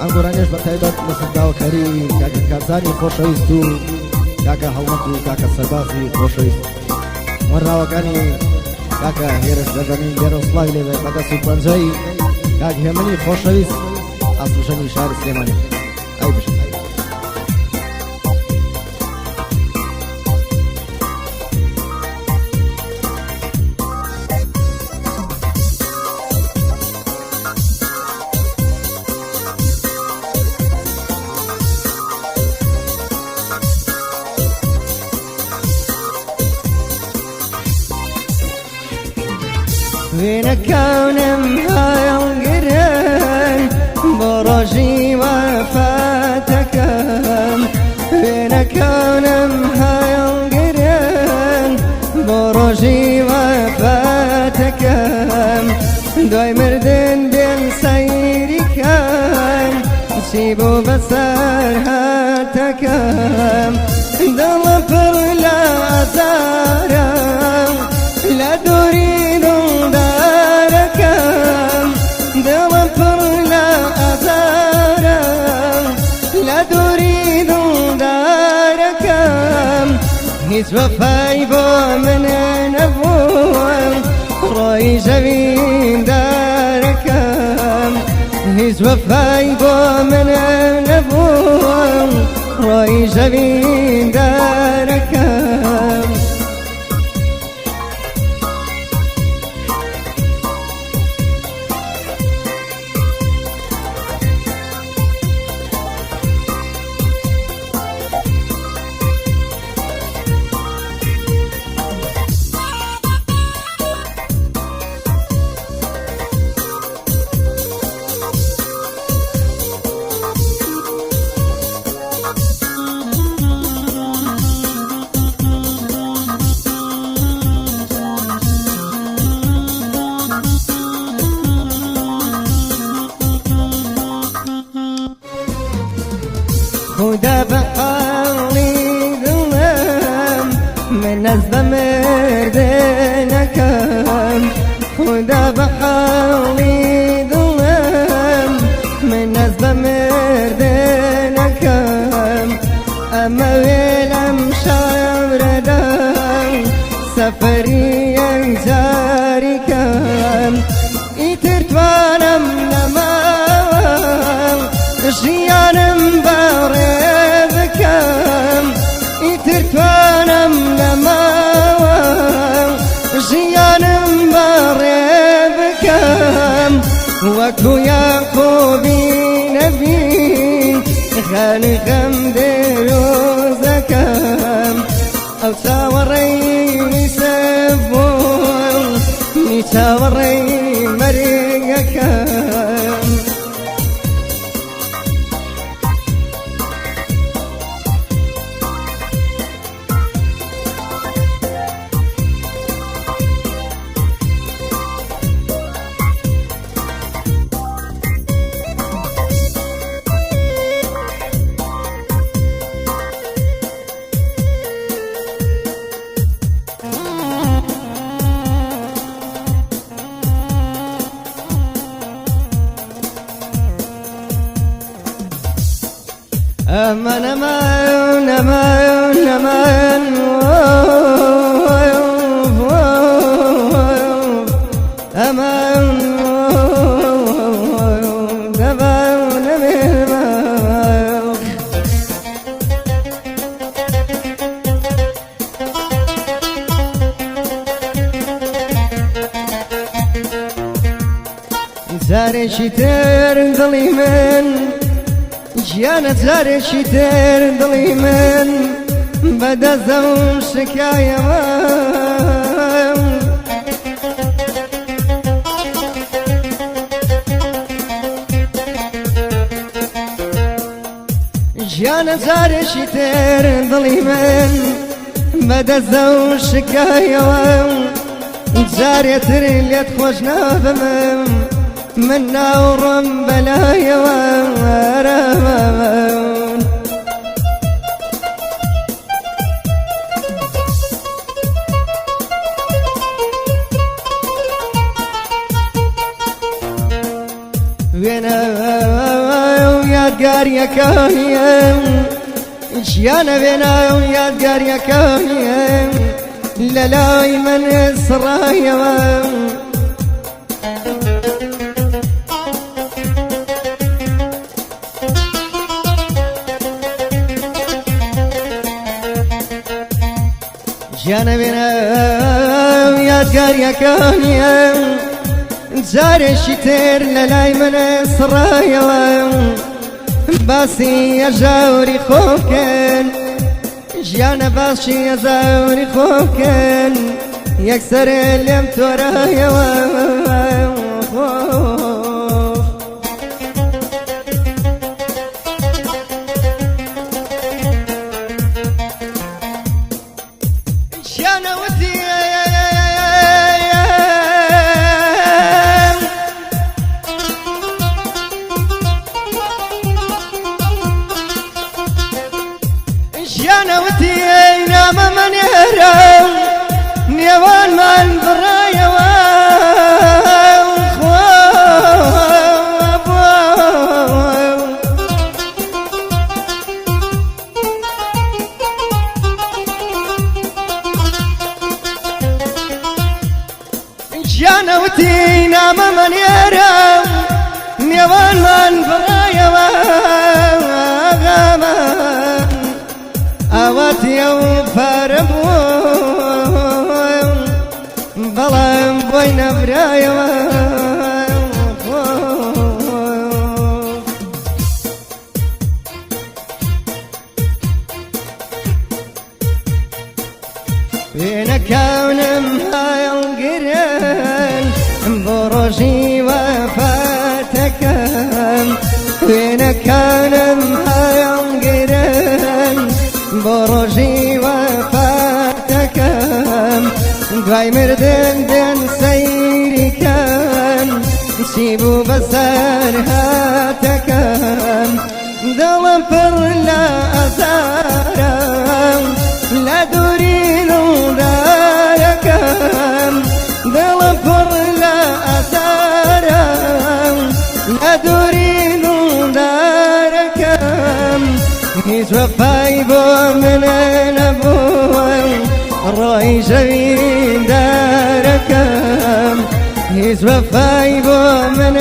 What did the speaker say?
ئەم گۆرانیش بە تایبەت لە سەرداوەکاری کاکە کارزانی خۆشەویست و کاکە هەڵمەند و کاکە سەربازی خۆشەویست وەنراوەکانی کاکە هێرش دەگەنی لێرە وسڵاوی لێبێ بە دەست و پەنجەی کاک هێمنی خۆشەویست ئاسوشەنی شاری سلێمانی ئەی بشن وين كونم هاي القرن برجي وفاتك وين كونم هاي القرن برجي وفاتك دوي مردن بين سيري كان سيبو بسر هاتك دل پر لا زارم لا دورين هیچ وفای با من نبود رای زمین دارکم هیچ وفای با من نبود رای زمین دارکم خدا بحالي ظلم من أزب مردنكم خدا بحالي ظلم من أزب مردنكم أما ويلم شعر دم سفري ينزاركم إترتوانم نمام جيانم باربكم إترتوانم نمام جيانم باربكم وكو يعقوبي نبي خالقم دروزكم أو تاوري سبون نتاوري مريكم أمان أمان أمان أمان أمان زاري شتر ظليمن جيانا زاري شتر ظليمن بدا زون شكاية جيانا زاري شتر ظليمن بدا زون شكاية زاري تريليت خوشنا بمم من نورم بلايا ورمون وين ويادقاريكاني جيانا بينا ويادقاريكاني للاي من السرايا جانا بنا ويادقاريكاني زاري الشتير للاي من السرايا باسي يا جاوري خوفكن جيانا باشي يا زاوري خوفكن يكسر اللي متورايا جيانا ودي جيانا ودينا من يهرم نيوان من برايا جيانا ودينا من يهرم نيوان من برايا اواتي وفاربو بلام بين برايا بين كونم هاي القرن بروجي وفاتكم بين كونم هاي القرن بروجي وفاتكم دواي مردن دن سيري كان سيبو بسر هاتكم دلم پر لا أزارم لا دورين داركم دلم پر لا أزارم لا دورين داركم هيز وفاي بو من الابوان راي جوين داركم هيز وفاي بو من